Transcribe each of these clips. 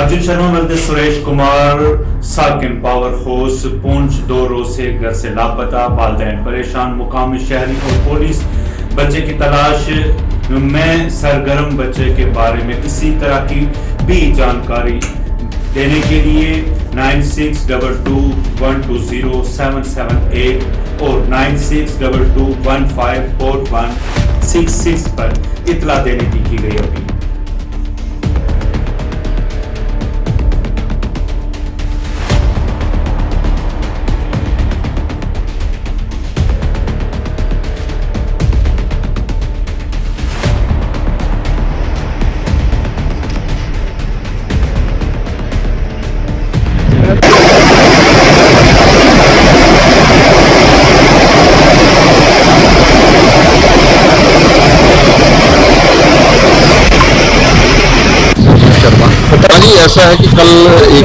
अर्जुन शर्मा मिलते सुरेश कुमार साकिन power house पूंछ 2 रोज से घर से लापता, वालिदैन परेशान, मुकामी शहरी और पुलिस बच्चे की तलाश में सरगर्म। बच्चे के बारे में किसी तरह की भी जानकारी देने के लिए 9622120778 और 9622154166 पर इतला देने की गई अपील। ऐसा है कि कल एक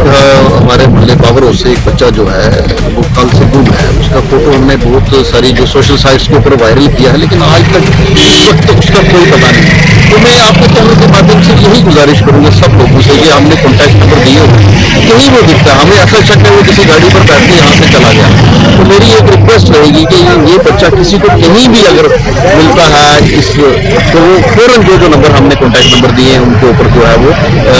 हमारे मोहल्ले पावर हाउस से एक बच्चा जो है वो कल से गुम है। उसका फोटो हमने बहुत सारी जो सोशल साइट्स के ऊपर वायरल किया है, लेकिन आज तक इस वक्त उसका कोई पता नहीं। तो मैं आपके चैनल के माध्यम से यही गुजारिश करूंगा सब लोगों से कि हमने कॉन्टैक्ट नंबर दिए हुए, कहीं वो दिखता है हमें ऐसा शक है वो किसी गाड़ी पर बैठ के यहाँ से चला गया। तो मेरी एक रिक्वेस्ट रहेगी कि ये बच्चा किसी को कहीं भी अगर मिलता है तो वो फौरन जो नंबर हमने कॉन्टैक्ट नंबर दिए हैं उनके ऊपर जो है वो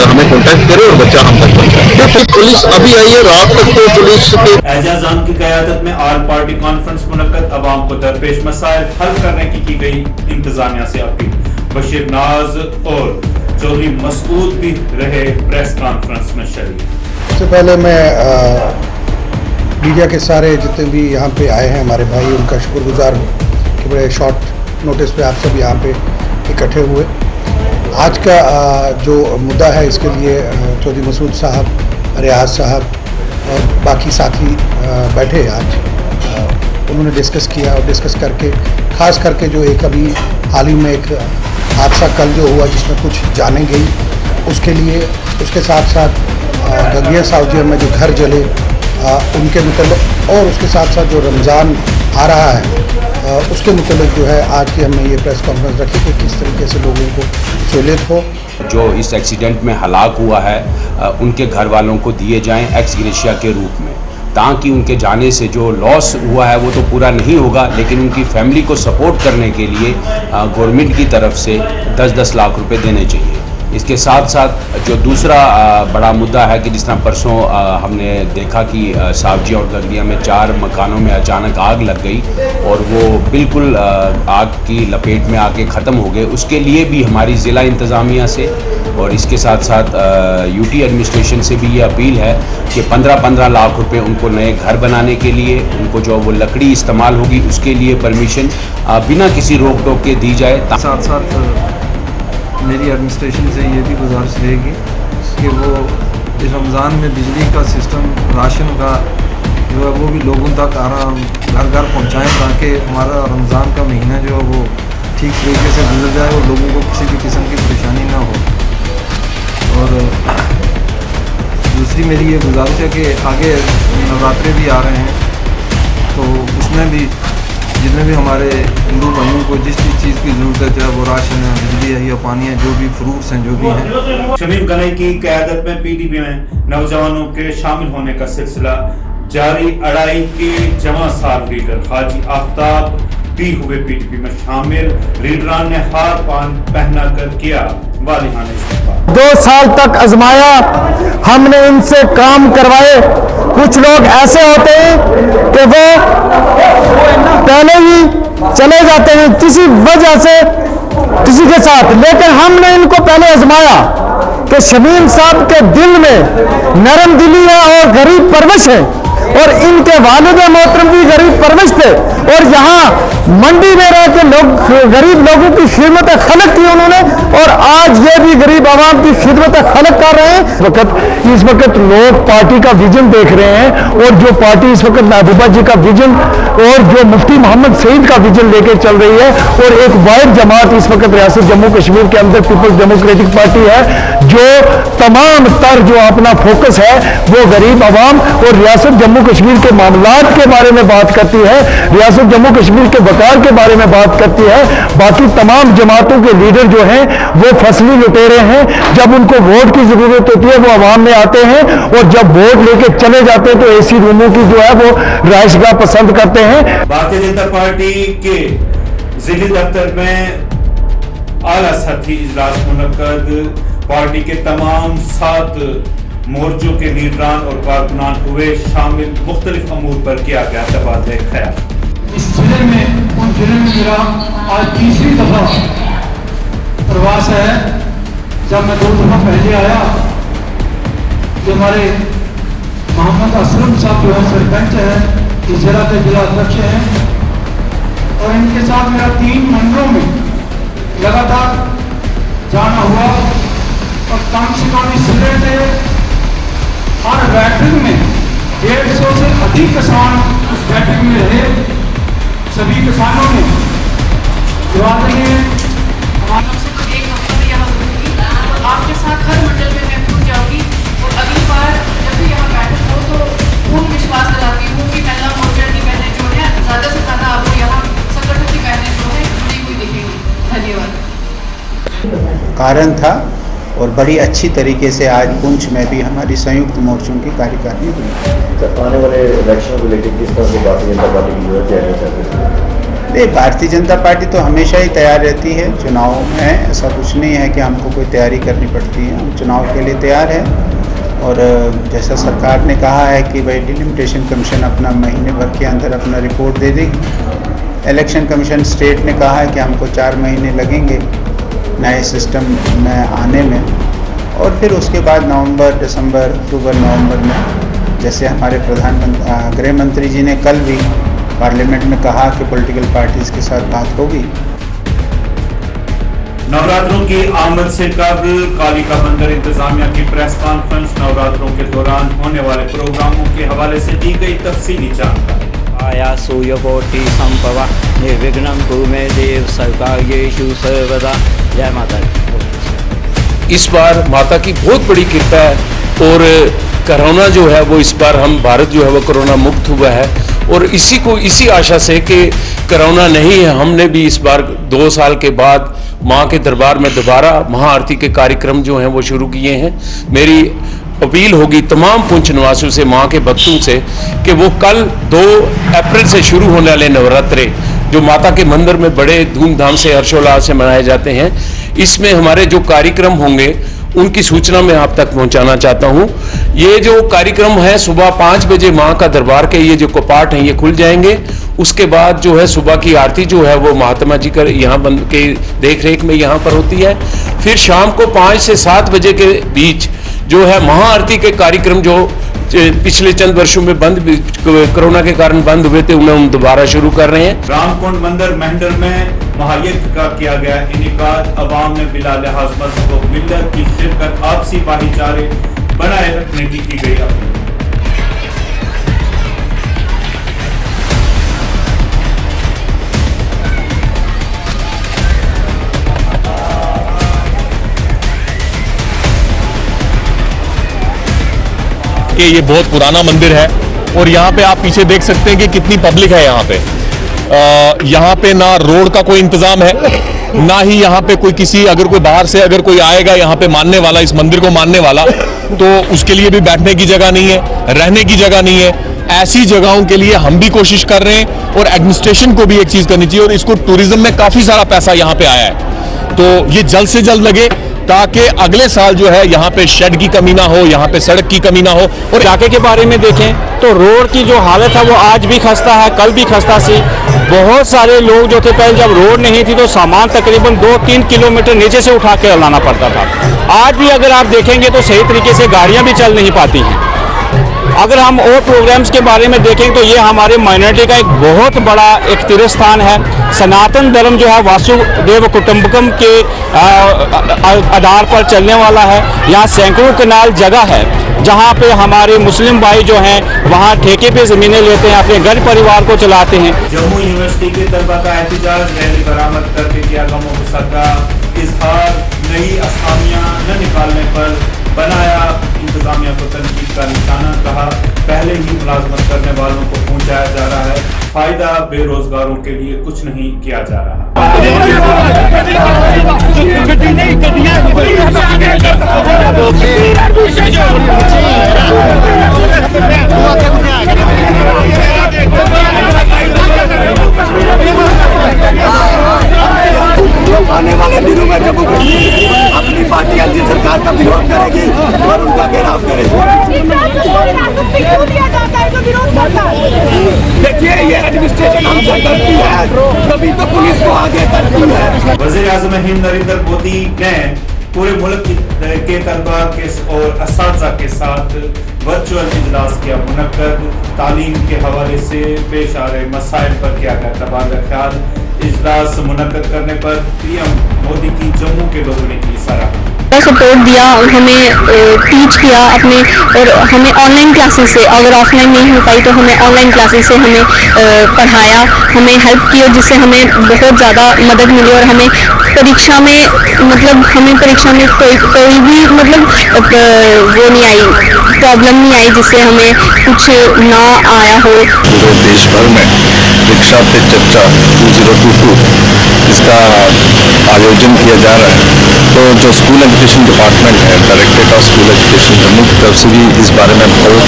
हमें कॉन्टैक्ट करे और बच्चा हम तक पहुंचाए। तो पुलिस अभी आई है, रात तक तो पुलिस के एजाजान की क़यादत में ऑल पार्टी कॉन्फ्रेंस मुनक्कद, अवाम को दरपेश मसाइल हल करने की गई इंतजामिया से अपील। बशीर नाज और चौधरी मसूद भी रहे प्रेस कॉन्फ्रेंस में शरीक। सबसे पहले मैं मीडिया के सारे जितने भी यहाँ पे आए हैं हमारे भाई, उनका शुक्रगुजार हूँ कि बड़े शॉर्ट नोटिस पे आप सब यहाँ पे इकट्ठे हुए। आज का जो मुद्दा है इसके लिए चौधरी मसूद साहब, रियाज साहब और बाकी साथी बैठे आज, उन्होंने डिस्कस किया और डिस्कस करके ख़ास करके जो एक अभी हाल ही में एक हादसा कल जो हुआ जिसमें कुछ जाने गई उसके लिए, उसके साथ साथ गंगिया साउजिया में जो घर जले उनके मतलब, और उसके साथ साथ जो रमज़ान आ रहा है उसके मतलब जो है आज की हमने ये प्रेस कॉन्फ्रेंस रखी कि किस तरीके से लोगों को सहूलियत हो। जो इस एक्सीडेंट में हलाक हुआ है उनके घर वालों को दिए जाएं एक्स ग्रेशिया के रूप में, ताकि उनके जाने से जो लॉस हुआ है वो तो पूरा नहीं होगा, लेकिन उनकी फैमिली को सपोर्ट करने के लिए गवर्नमेंट की तरफ से 10-10 लाख रुपए देने चाहिए। इसके साथ साथ जो दूसरा बड़ा मुद्दा है कि जिस तरह परसों हमने देखा कि सावजी और गंगिया में 4 मकानों में अचानक आग लग गई और वो बिल्कुल आग की लपेट में आके ख़त्म हो गए, उसके लिए भी हमारी ज़िला इंतज़ामिया से और इसके साथ साथ यूटी एडमिनिस्ट्रेशन से भी ये अपील है कि 15-15 लाख रुपए उनको नए घर बनाने के लिए, उनको जो वो लकड़ी इस्तेमाल होगी उसके लिए परमिशन बिना किसी रोक टोक के दी जाए। साथ साथ मेरी एडमिनिस्ट्रेशन से ये भी गुजारिश रहेगी कि वो इस रमज़ान में बिजली का सिस्टम, राशन का जो है वो भी लोगों तक आराम घर घर पहुँचाएँ, ताकि हमारा रमज़ान का महीना जो है वो ठीक तरीके से गुजर जाए और लोगों को किसी भी किस्म की परेशानी ना हो। और दूसरी मेरी ये गुजारिश है कि आगे नवरात्रे भी आ रहे हैं, तो उसमें भी जितने भी हमारे हिंदू भाइयों को जिस चीज़ की ज़रूरत है, चाहे वो राशन है, बिजली है या पानी है, जो भी फ्रूट्स हैं, जो भी हैं। शमीम गनई की क़यादत में पीडीपी में नौजवानों के शामिल होने का सिलसिला जारी। अड़ाई के जमा साल लीडर हाजी आफ्ताब भी हुए पीडीपी में शामिल। लीडरान ने हार पहना कर किया वालिहाना इस्तीफा। 2 साल तक आजमाया, हमने इनसे काम करवाए। कुछ लोग ऐसे होते हैं कि वो पहले ही चले जाते हैं किसी वजह से किसी के साथ, लेकिन हमने इनको पहले आजमाया कि शमीम साहब के दिल में नरम दिली है और गरीब परवश है, और इनके वालिद मोहतरम भी गरीब परवश थे, और यहाँ मंडी में रह के लोग गरीब लोगों की खिदमत खलक की उन्होंने, और आज ये भी गरीब आवाम की खिदमत खलक कर रहे हैं। इस वक्त लोग पार्टी का विजन देख रहे हैं, और जो पार्टी इस वक्त महबूबा जी का विजन और जो मुफ्ती मोहम्मद सईद का विजन लेके चल रही है, और एक वाहिद जमात इस वक्त रियासत जम्मू कश्मीर के अंदर पीपल्स डेमोक्रेटिक पार्टी है, जो तमाम तर जो अपना फोकस है वो गरीब आवाम और रियासत जम्मू जम्मू कश्मीर के मामलात के बारे में बात करती है, रियासत जम्मू कश्मीर के वकार के बारे में बात करती है। बाकी तमाम जमातों के लीडर जो हैं वो फसली लुटेरे हैं। जब उनको वोट की जरूरत होती है वो आवाम में आते हैं, और जब वोट लेके चले जाते हैं तो एसी रूमों की जो है वो रिहाइशगाह पसंद करते हैं। भारतीय जनता पार्टी के जिले दफ्तर में आला सतही इजलास मुनक्कद, पार्टी के तमाम 7 मोर्चों के लीडरान और कारकुनान हुए शामिल। मुख्तलिफ अमूर पर किया गया तबादला ख्याल। इस जिले में उन जिले में मेरा आज तीसरी दफा प्रवास है। जब मैं 2 दफा पहले आया तो हमारे मोहम्मद असलम साहब जो है सरपंच है, इस जिला के जिला अध्यक्ष हैं, और इनके साथ मेरा 3 मंडलों में लगातार जाना हुआ, और कम से कम इस जिले के हर बैठक में 150 से अधिक किसान उस बैठक में रहे। सभी किसानों ने जवाब दिए। हमारे से तो एक हफ्ता में यहाँ रुकूंगी और आपके साथ हर मंडल में मैं जुड़ जाऊंगी, और अगली बार जब भी यहाँ बैठक हो तो पूर्ण विश्वास दिलाती हूँ कि महिला मोर्चा की बहनें जो है ज़्यादा से ज़्यादा आपको यहाँ संगठन की बहनें जो है जुड़ी हुई दिखेंगी। धन्यवाद। कारण था, और बड़ी अच्छी तरीके से आज पुंछ में भी हमारी संयुक्त मोर्चों की कार्यकारिणी हुई। तो आने वाले इलेक्शन को लेकर किस तरह से भारतीय जनता पार्टी की जो है तैयारी चल रही है? भारतीय जनता पार्टी तो हमेशा ही तैयार रहती है चुनाव में। ऐसा कुछ नहीं है कि हमको कोई तैयारी करनी पड़ती है, हम चुनाव के लिए तैयार हैं। और जैसा सरकार ने कहा है कि भाई डिलिमिटेशन कमीशन अपना महीने भर के अंदर अपना रिपोर्ट दे देगी। इलेक्शन कमीशन स्टेट ने कहा है कि हमको 4 महीने लगेंगे नए सिस्टम में आने में, और फिर उसके बाद नवंबर, दिसंबर, अक्टूबर, नवंबर में, जैसे हमारे प्रधानमंत्री गृह मंत्री जी ने कल भी पार्लियामेंट में कहा कि पॉलिटिकल पार्टीज के साथ बात होगी। नवरात्रों की आमद से कबल कालिका बंदर इंतजामिया की प्रेस कॉन्फ्रेंस। नवरात्रों के दौरान होने वाले प्रोग्रामों के हवाले से दी गई तफसीली जानकारी। आया सूर्यकोटि संभवा निर्विघ्नं कुरु मे देव सर्वकार्येषु सर्वदा। जय माता दी। इस बार माता की बहुत बड़ी कृपा है, और कोरोना जो है वो इस बार हम भारत जो है वो कोरोना मुक्त हुआ है, और इसी आशा से कि कोरोना नहीं है, हमने भी इस बार 2 साल के बाद माँ के दरबार में दोबारा महाआरती के कार्यक्रम जो हैं वो शुरू किए हैं। मेरी अपील होगी तमाम पुंछ निवासियों से, माँ के भक्तों से, कि वो कल 2 अप्रैल से शुरू होने वाले नवरात्रे जो माता के मंदिर में बड़े धूमधाम से हर्षोल्लास से मनाए जाते हैं, इसमें हमारे जो कार्यक्रम होंगे उनकी सूचना मैं आप तक पहुंचाना चाहता हूं। ये जो कार्यक्रम है सुबह 5 बजे माँ का दरबार के ये जो कपाट हैं ये खुल जाएंगे। उसके बाद जो है सुबह की आरती जो है वो महात्मा जी का यहाँ के देख रेख में यहाँ पर होती है। फिर शाम को 5 से 7 बजे के बीच जो है महाआरती के कार्यक्रम जो पिछले चंद वर्षों में कोरोना के कारण बंद हुए थे उन्हें हम दोबारा शुरू कर रहे हैं। रामकुंड मंदिर महंडर में महायज्ञ का किया गया इनेकाद। अवाम में बिला लिहाज मजहब व मिल्लत की शिरकत, आपसी भाईचारे बनाए रखने की गई अपील। कि ये बहुत पुराना मंदिर है, और यहाँ पे आप पीछे देख सकते हैं कि कितनी पब्लिक है यहाँ पे। यहाँ पे ना रोड का कोई इंतजाम है, ना ही यहाँ पे कोई किसी अगर कोई बाहर से अगर कोई आएगा यहाँ पे मानने वाला, इस मंदिर को मानने वाला, तो उसके लिए भी बैठने की जगह नहीं है, रहने की जगह नहीं है। ऐसी जगहों के लिए हम भी कोशिश कर रहे हैं, और एडमिनिस्ट्रेशन को भी एक चीज करनी चाहिए, और इसको टूरिज्म में काफी सारा पैसा यहाँ पे आया है, तो ये जल्द से जल्द लगे ताकि अगले साल जो है यहाँ पे शेड की कमी ना हो, यहाँ पे सड़क की कमी ना हो। और इलाके के बारे में देखें तो रोड की जो हालत है वो आज भी खस्ता है, कल भी खस्ता सी। बहुत सारे लोग जो थे पहले जब रोड नहीं थी तो सामान तकरीबन 2-3 किलोमीटर नीचे से उठा के लाना पड़ता था। आज भी अगर आप देखेंगे तो सही तरीके से गाड़ियाँ भी चल नहीं पाती हैं। अगर हम और प्रोग्राम्स के बारे में देखें तो ये हमारे माइनॉरिटी का एक बहुत बड़ा एक तीर्थ स्थान है। सनातन धर्म जो है वासुदेव कुटुंबकम के आधार पर चलने वाला है। यहाँ सैकड़ों कनाल जगह है जहाँ पे हमारे मुस्लिम भाई जो हैं वहाँ ठेके पे ज़मीनें लेते हैं, अपने घर परिवार को चलाते हैं। जम्मू यूनिवर्सिटी के तलबा का एहतजाज, रैली बरामद करके किया गमों गुस्सा का इजहार। नई असामियाँ न निकालने पर बनाया इंतजामिया को तनकीद का निशाना कहा। पहले ही मुलाजमत करने वालों को पहुंचाया जा रहा है, फायदा बेरोजगारों के लिए कुछ नहीं किया जा रहा। आने वाले दिनों में जब अपनी पार्टी राज्य सरकार का विरोध करेगी और उनका घेराव करेगी। देखिए ये एडमिनिस्ट्रेशन हमसे करती है, तभी तो पुलिस को आगे करती है। वज़ीर-ए-आज़म हिंद नरेंद्र मोदी ने पूरे मुल्क के तलबा के और असातिज़ा के साथ वर्चुअल इजलास किया मुनक्कद। तालीम के हवाले से पेश आ रहे मसाइल पर किया गया तबादला ख्याल। इजलास मुनक्कद करने पर पीएम मोदी की जम्मू के लोगों ने की सराहना। सपोर्ट दिया, हमें टीच किया अपने, और हमें ऑनलाइन क्लासेस से, अगर ऑफलाइन नहीं हो पाई तो हमें ऑनलाइन क्लासेस से हमें पढ़ाया, हमें हेल्प की, और जिससे हमें बहुत ज़्यादा मदद मिली। और हमें परीक्षा में कोई भी वो नहीं आई, प्रॉब्लम नहीं आई जिससे हमें कुछ ना आया हो। पूरे देश भर में रिक्शा पे चर्चा 2022 इसका आयोजन किया जा रहा है। तो जो स्कूल एजुकेशन डिपार्टमेंट है, directorate of school education Jammu की तरफ से भी इस बारे में बहुत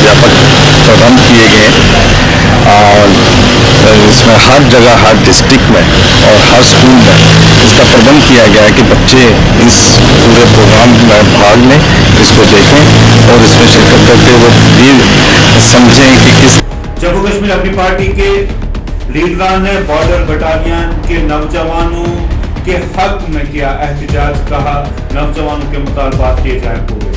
व्यापक प्रबंध किए गए हैं और इसमें हर जगह, हर डिस्ट्रिक्ट में और हर स्कूल में इसका प्रबंध किया गया है कि बच्चे इस पूरे प्रोग्राम में भाग लें, इसको देखें और इसमें शिरकत करते हुए भी समझें कि किस। जम्मू कश्मीर अपनी पार्टी के लीडरान ने बॉर्डर बटालियन के नौजवानों के हक में किया एहतजाज, कहा नौजवानों के मुतालबात किए जाए पूरे।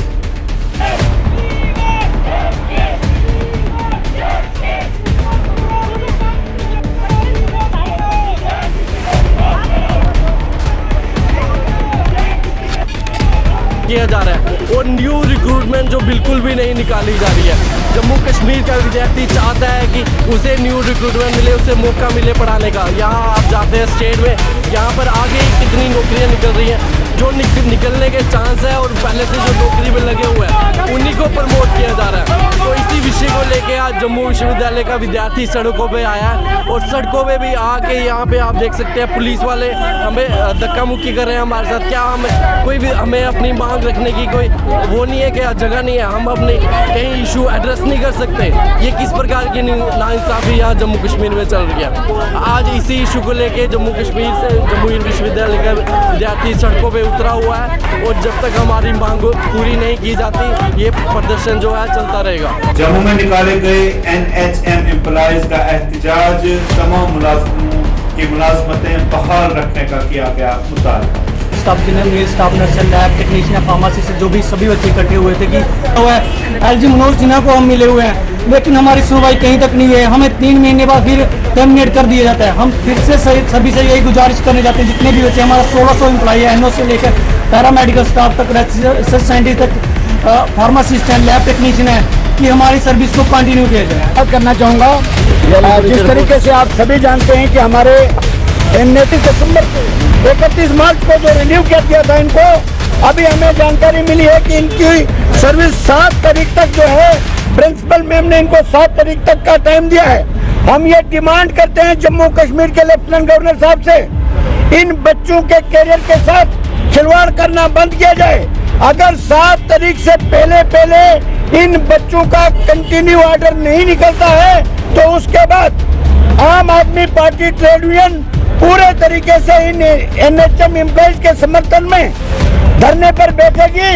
किया जा रहा है और न्यू रिक्रूटमेंट जो बिल्कुल भी नहीं निकाली जा रही है। जम्मू कश्मीर का विद्यार्थी चाहता है कि उसे न्यू रिक्रूटमेंट मिले, उसे मौका मिले पढ़ाने का। यहाँ आप जाते हैं स्टेट में, यहाँ पर आगे कितनी नौकरियाँ निकल रही हैं, जो निकलने के चांस है और पहले से जो नौकरी में लगे हुए हैं उन्हीं को प्रमोट किया जा रहा है। तो इसी विषय को लेके आज जम्मू विश्वविद्यालय का विद्यार्थी सड़कों पे आया है और सड़कों पे भी आके यहाँ पे आप देख सकते हैं पुलिस वाले हमें धक्का मुक्की कर रहे हैं हमारे साथ। क्या हमें अपनी मांग रखने की कोई वो नहीं है, क्या जगह नहीं है, हम अपने कहीं इशू एड्रेस नहीं कर सकते। ये किस प्रकार की नाइंसाफी यहाँ जम्मू कश्मीर में चल रही है। आज इसी इशू को लेके जम्मू कश्मीर से जम्मू विश्वविद्यालय का विद्यार्थी सड़कों पे उतरा हुआ है और जब तक हमारी मांग पूरी नहीं की जाती ये प्रदर्शन जो है चलता रहेगा। जम्मू में निकाले गए NHM एम्प्लॉइज का एहतजाज, तमाम मुलाजमों की मुलाजमतें बहाल रखने का किया गया मुतालबा। Staff staff nurse, lab technician, pharmacy से जो भी सभी बच्चे इकट्ठे हुए थे कि LG मनोज सिन्हा को हम मिले हुए हैं, लेकिन हमारी सुनवाई कहीं तक नहीं है। हमें 3 महीने बाद फिर टर्मिनेट कर दिया जाता है। हम फिर से सभी से यही गुजारिश करने जाते हैं, जितने भी बच्चे हमारा 1600 एम्प्लॉई है, NO से लेकर पैरामेडिकल स्टाफ तक, रिसर्च साइंटिस्ट तक, फार्मासिस्ट, लैब टेक्नीशियन है, कि हमारी सर्विस को कंटिन्यू किया जाए। बात करना चाहूँगा, जिस तरीके से आप सभी जानते हैं कि हमारे 29 दिसंबर 31 मार्च को जो रिन्यू किया था इनको, अभी हमें जानकारी मिली है कि इनकी सर्विस 7 तारीख तक जो है, प्रिंसिपल मैम ने इनको 7 तारीख तक का टाइम दिया है। हम ये डिमांड करते हैं जम्मू कश्मीर के लेफ्टिनेंट गवर्नर साहब से, इन बच्चों के कैरियर के साथ खिलवाड़ करना बंद किया जाए। अगर 7 तारीख से पहले इन बच्चों का कंटिन्यू ऑर्डर नहीं निकलता है तो उसके बाद आम आदमी पार्टी ट्रेड यूनियन पूरे तरीके से इन NHM एम्प्लॉइज के समर्थन में धरने पर बैठेगी।